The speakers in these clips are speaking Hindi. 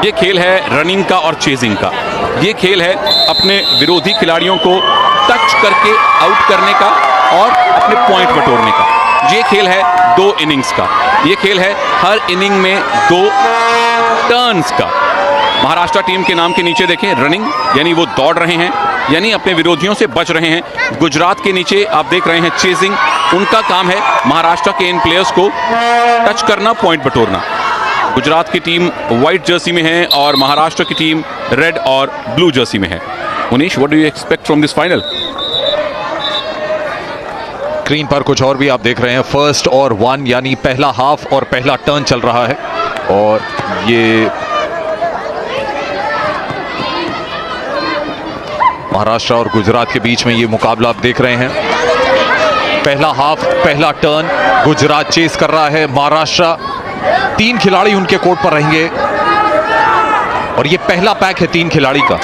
ये खेल है रनिंग का और चेजिंग का। ये खेल है अपने विरोधी खिलाड़ियों को टच करके आउट करने का और अपने पॉइंट बटोरने का। ये खेल है 2 इनिंग्स का। ये खेल है हर इनिंग में 2 टर्न्स का। महाराष्ट्र टीम के नाम के नीचे देखें रनिंग, यानी वो दौड़ रहे हैं, यानी अपने विरोधियों से बच रहे हैं। गुजरात के नीचे आप देख रहे हैं चेजिंग, उनका काम है महाराष्ट्र के इन प्लेयर्स को टच करना, पॉइंट बटोरना। गुजरात की टीम व्हाइट जर्सी में है और महाराष्ट्र की टीम रेड और ब्लू जर्सी में है। Munish, what do you expect from this final? Screen पर कुछ और भी आप देख रहे हैं। 1st और 1 यानी पहला हाफ और पहला टर्न चल रहा है और ये महाराष्ट्र और गुजरात के बीच में ये मुकाबला आप देख रहे हैं। पहला हाफ पहला टर्न, गुजरात चेस कर रहा है, महाराष्ट्र 3 खिलाड़ी उनके कोर्ट पर रहेंगे और ये पहला पैक है 3 खिलाड़ी का।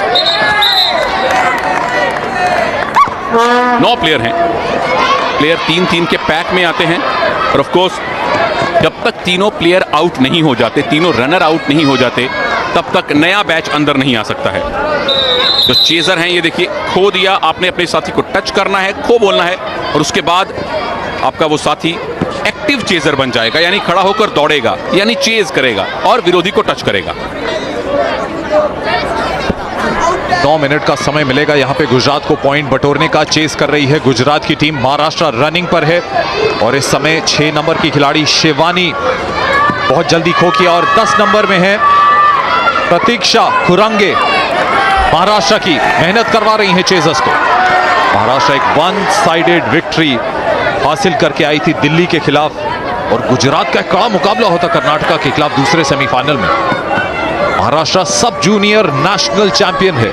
9 प्लेयर हैं। प्लेयर 3-3 के पैक में आते हैं और ऑफ कोर्स जब तक तीनों प्लेयर आउट नहीं हो जाते, तीनों रनर आउट नहीं हो जाते, तब तक नया बैच अंदर नहीं आ सकता है। जो चेजर हैं, ये देखिए, खो दिया आपने, अपने साथी को टच करना है, खो बोलना है और उसके बाद आपका वो साथी एक्टिव चेजर बन जाएगा, यानी खड़ा होकर दौड़ेगा, यानी चेज करेगा और विरोधी को टच करेगा। 9 मिनट का समय मिलेगा यहां पे गुजरात को पॉइंट बटोरने का। चेस कर रही है गुजरात की टीम, महाराष्ट्र रनिंग पर है और इस समय 6 नंबर की खिलाड़ी शिवानी बहुत जल्दी खो किया और 10 नंबर में है प्रतीक्षा खुरंगे। महाराष्ट्र की मेहनत करवा रही है चेजर्स को। महाराष्ट्र एक 1 साइडेड विक्ट्री हासिल करके आई थी दिल्ली के खिलाफ और गुजरात का एक कड़ा मुकाबला होता कर्नाटका के खिलाफ दूसरे सेमीफाइनल में। महाराष्ट्र सब जूनियर नेशनल चैंपियन है।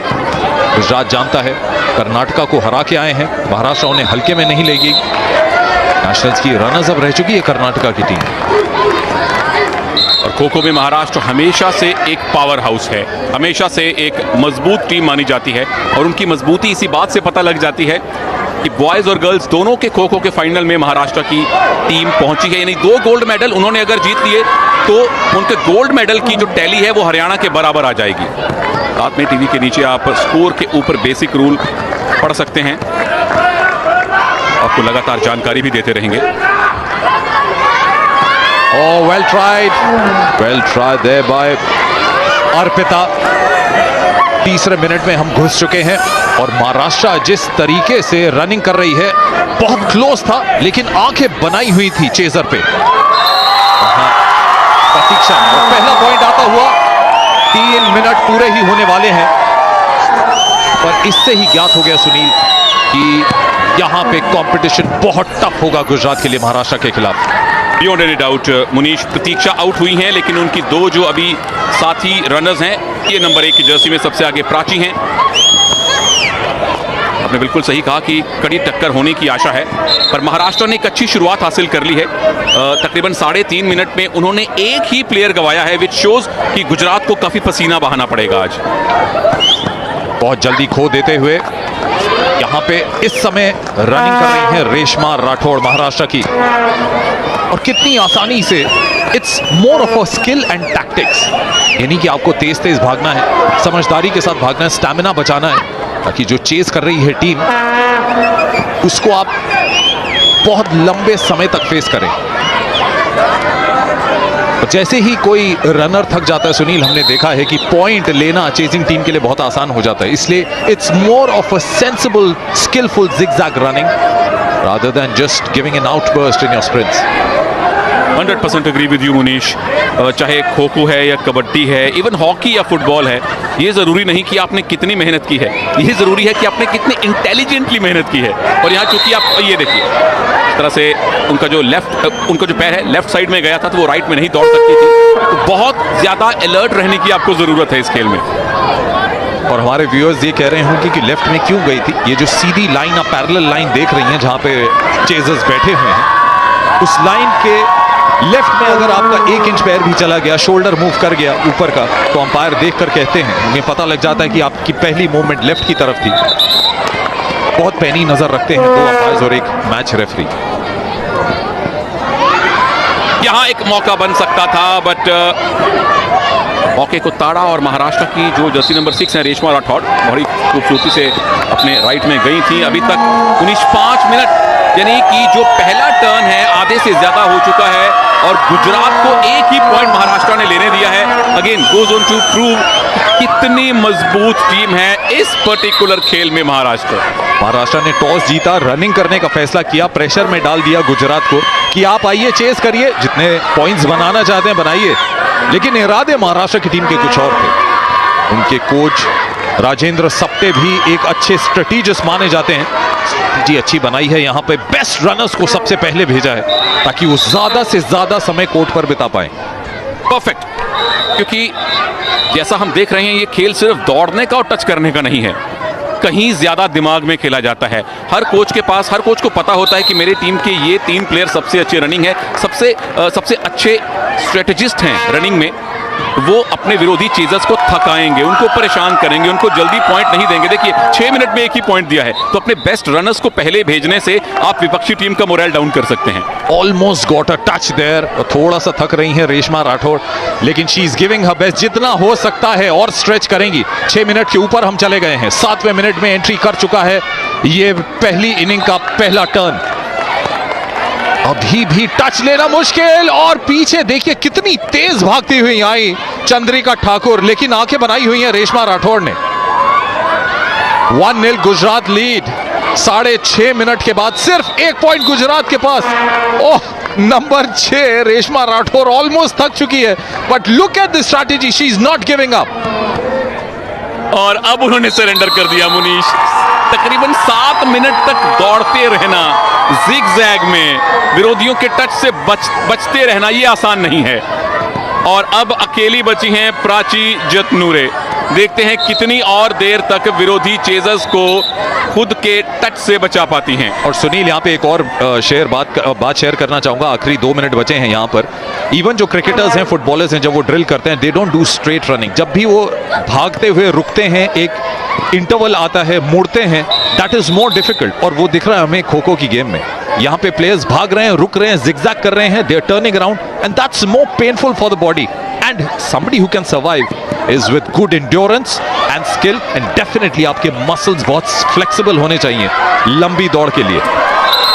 गुजरात जानता है कर्नाटका को हरा के आए हैं, महाराष्ट्र उन्हें हल्के में नहीं लेगी। नेशनल्स की रनर्स अप रह चुकी है कर्नाटका की टीम। और खो खो में महाराष्ट्र हमेशा से एक पावर हाउस है, हमेशा से एक मजबूत टीम मानी जाती है और उनकी मजबूती इसी बात से पता लग जाती है कि बॉयज और गर्ल्स दोनों के खो खो के फाइनल में महाराष्ट्र की टीम पहुंची है। यानी 2 गोल्ड मेडल उन्होंने अगर जीत लिए तो उनके गोल्ड मेडल की जो टैली है वो हरियाणा के बराबर आ जाएगी। साथ में टीवी के नीचे आप स्कोर के ऊपर बेसिक रूल पढ़ सकते हैं, आपको लगातार जानकारी भी देते रहेंगे। Oh, well tried there by Arpita. तीसरे मिनट में हम घुस चुके हैं और महाराष्ट्र जिस तरीके से रनिंग कर रही है, बहुत क्लोज था लेकिन आंखें बनाई हुई थी चेजर पे। प्रतीक्षा और पहला पॉइंट आता हुआ। 3 मिनट पूरे ही होने वाले हैं पर इससे ही ज्ञात हो गया सुनील कि यहां पे कंपटीशन बहुत टफ होगा गुजरात के लिए महाराष्ट्र के खिलाफ। बियॉन्ड एनी डाउट मुनीश, प्रतीक्षा आउट हुई हैं लेकिन उनकी 2 जो अभी साथी रनर्स हैं, ये नंबर 1 की जर्सी में सबसे आगे प्राची हैं। आपने बिल्कुल सही कहा कि कड़ी टक्कर होने की आशा है, पर महाराष्ट्र ने एक अच्छी शुरुआत हासिल कर ली है। तकरीबन 3.5 मिनट में उन्होंने एक ही प्लेयर गंवाया है, विच शोज कि गुजरात को काफी पसीना बहाना पड़ेगा आज। बहुत जल्दी खो देते हुए यहां पे इस समय रनिंग कर रही है रेशमा राठौड़ महाराष्ट्र की और कितनी आसानी से। It's more of a skill and tactics, यानी कि आपको तेज तेज भागना है, समझदारी के साथ भागना है, स्टैमिना बचाना है ताकि जो चेस कर रही है टीम उसको आप बहुत लंबे समय तक फेस करें। जैसे ही कोई रनर थक जाता है सुनील, हमने देखा है कि पॉइंट लेना चेजिंग टीम के लिए बहुत आसान हो जाता है। इसलिए it's more of a sensible skilful zigzag running rather than just giving an outburst in your sprints. 100% agree with you Munish. चाहे खो खो है या कबड्डी है, इवन हॉकी या फुटबॉल है, ये जरूरी नहीं कि आपने कितनी मेहनत की है, ये जरूरी है कि आपने कितनी इंटेलिजेंटली मेहनत की है। और यहाँ चूंकि आप ये देखिए इस तरह से उनका जो पैर है लेफ्ट साइड में गया था तो वो राइट में नहीं दौड़ सकती थी, तो बहुत ज्यादा अलर्ट रहने की आपको जरूरत है इस खेल में। और हमारे व्यूअर्स ये कह रहे होंगे कि लेफ्ट में क्यों गई थी। ये जो सीधी लाइन, आप पैरेलल लाइन देख रही हैं जहां पे चेजर्स बैठे हुए हैं, उस लाइन के लेफ्ट में अगर आपका 1 इंच पैर भी चला गया, शोल्डर मूव कर गया ऊपर का, तो अंपायर देखकर कहते हैं, उन्हें पता लग जाता है कि आपकी पहली मूवमेंट लेफ्ट की तरफ थी। बहुत पैनी नजर रखते हैं 2 अंपायर्स और 1 मैच रेफरी। यहां एक मौका बन सकता था बट मौके को ताड़ा और महाराष्ट्र की जो जर्सी नंबर 6 है रेशमा राठौड़ बड़ी खूबसूरती से अपने राइट में गई थी। अभी तक 5 मिनट यानी कि जो पहला टर्न है आधे से ज्यादा हो चुका है और गुजरात को एक ही पॉइंट महाराष्ट्र ने लेने दिया है। Again goes on to prove कितनी मजबूत टीम है इस पर्टिकुलर खेल में महाराष्ट्र ने टॉस जीता, रनिंग करने का फैसला किया, प्रेशर में डाल दिया गुजरात को कि आप आइए चेस करिए, जितने पॉइंट्स बनाना चाहते हैं बनाइए। लेकिन इरादे महाराष्ट्र की टीम के कुछ और थे। उनके कोच राजेंद्र सप्टे भी एक अच्छे स्ट्रेटेजिस्ट माने जाते हैं। स्ट्रेटेजी अच्छी बनाई है, यहाँ पे बेस्ट रनर्स को सबसे पहले भेजा है ताकि वो ज्यादा से ज्यादा समय कोर्ट पर बिता पाए। परफेक्ट, क्योंकि जैसा हम देख रहे हैं ये खेल सिर्फ दौड़ने का और टच करने का नहीं है, कहीं ज्यादा दिमाग में खेला जाता है। हर कोच को पता होता है कि मेरे टीम के ये 3 प्लेयर सबसे अच्छे रनिंग है, सबसे अच्छे स्ट्रेटेजिस्ट हैं रनिंग में। वो अपने विरोधी चेजर्स को थकाएंगे, उनको परेशान करेंगे, उनको जल्दी पॉइंट नहीं देंगे। देखिए 6 मिनट में एक ही पॉइंट दिया है, तो अपने बेस्ट रनर्स को पहले भेजने से आप विपक्षी टीम का मोरल डाउन कर सकते हैं। Almost got a touch there. थोड़ा सा थक रही है रेशमा राठौड़, लेकिन she is giving her best, जितना हो सकता है और स्ट्रेच करेंगी। 6 मिनट के ऊपर हम चले गए हैं, 7वें मिनट में एंट्री कर चुका है ये पहली इनिंग का पहला टर्न। अभी भी टच लेना मुश्किल और पीछे देखिए कितनी तेज भागती हुई आई चंद्रिका ठाकुर, लेकिन आंखें बनाई हुई हैं रेशमा राठौड़ ने। 1-0 गुजरात लीड। 6.5 मिनट के बाद सिर्फ 1 पॉइंट गुजरात के पास। ओह, नंबर 6 रेशमा राठौर ऑलमोस्ट थक चुकी है, but look at the strategy, she is not giving up. और अब उन्होंने सरेंडर कर दिया मुनीश। तकरीबन 7 मिनट तक दौड़ते रहना जिग-जैग में, विरोधियों के टच से बचते रहना ये आसान नहीं है। और अब अकेली बची हैं प्राची जतनूरे। देखते हैं कितनी और देर तक विरोधी चेजर्स को खुद के टच से बचा पाती हैं। और सुनील, यहाँ पे एक और बात शेयर करना चाहूंगा। आखिरी 2 मिनट बचे हैं यहाँ पर। इवन जो क्रिकेटर्स हैं, फुटबॉलर्स हैं, जब वो ड्रिल करते हैं, they don't do straight running. जब भी वो भागते हुए रुकते हैं, एक इंटरवल आता है, मुड़ते हैं, दैट इज मोर डिफिकल्ट। और वो दिख रहा है हमें खो खो की गेम में। यहाँ पे प्लेयर्स भाग रहे हैं, रुक रहे हैं, जिगजैग कर रहे हैं, they are turning around, and that's more painful for the body. And somebody who can survive is with good endurance and skill, and definitely आपके मसल्स बहुत फ्लेक्सिबल होने चाहिए लंबी दौड़ के लिए।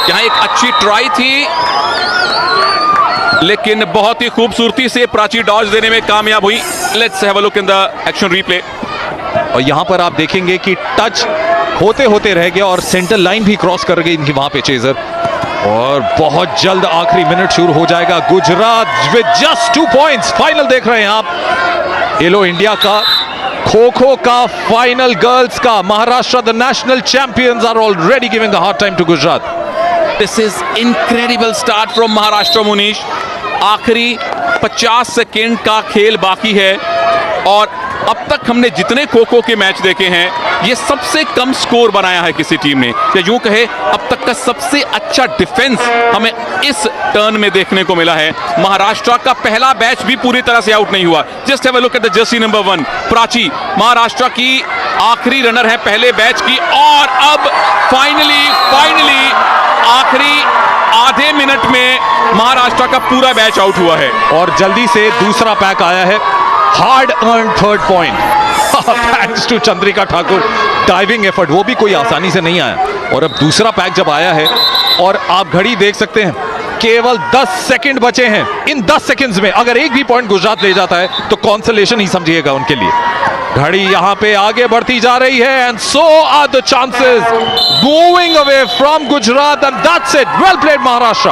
यहाँ एक अच्छी ट्राई थी, लेकिन बहुत ही खूबसूरती से प्राची डॉज देने में कामयाब हुई। Let's have a look in the action replay. और यहां पर आप देखेंगे कि टच होते होते रह गया और सेंटर लाइन भी क्रॉस कर गई इनकी वहां पे चेजर। और बहुत जल्द आखिरी मिनट शुरू हो जाएगा। Gujarat with just 2 points. Final देख रहे हैं आप, एलो इंडिया का खो खो का फाइनल, गर्ल्स का। Maharashtra the national champions are already giving a hard time to Gujarat. This is incredible start from Maharashtra Munish. आखिरी 50 सेकेंड का खेल बाकी है और अब तक हमने जितने खो खो के मैच देखे हैं, ये सबसे कम स्कोर बनाया है किसी टीम ने, या यूं कहे अब तक का सबसे अच्छा डिफेंस हमें इस टर्न में देखने को मिला है। महाराष्ट्र का पहला बैच भी पूरी तरह से आउट नहीं हुआ। Just have a look at the Jersey number 1 Prachi, Maharashtra की आखिरी रनर है पहले बैच की। और अब फाइनली आखिरी आधे मिनट में महाराष्ट्र का पूरा बैच आउट हुआ है। और जल्दी से दूसरा पैक आया है, hard earn 3rd point thanks to Chandrika Thakur. Diving effort, वो भी कोई आसानी से नहीं आया। और अब दूसरा पैक जब आया है, और आप घड़ी देख सकते हैं, केवल 10 सेकंड बचे हैं। इन 10 सेकंड्स में अगर एक भी पॉइंट गुजरात ले जाता है तो कॉन्सोलेशन ही समझिएगा उनके लिए। घड़ी यहां पे आगे बढ़ती जा रही है, and so are the chances moving away from Gujarat, and that's it. Well played Maharashtra.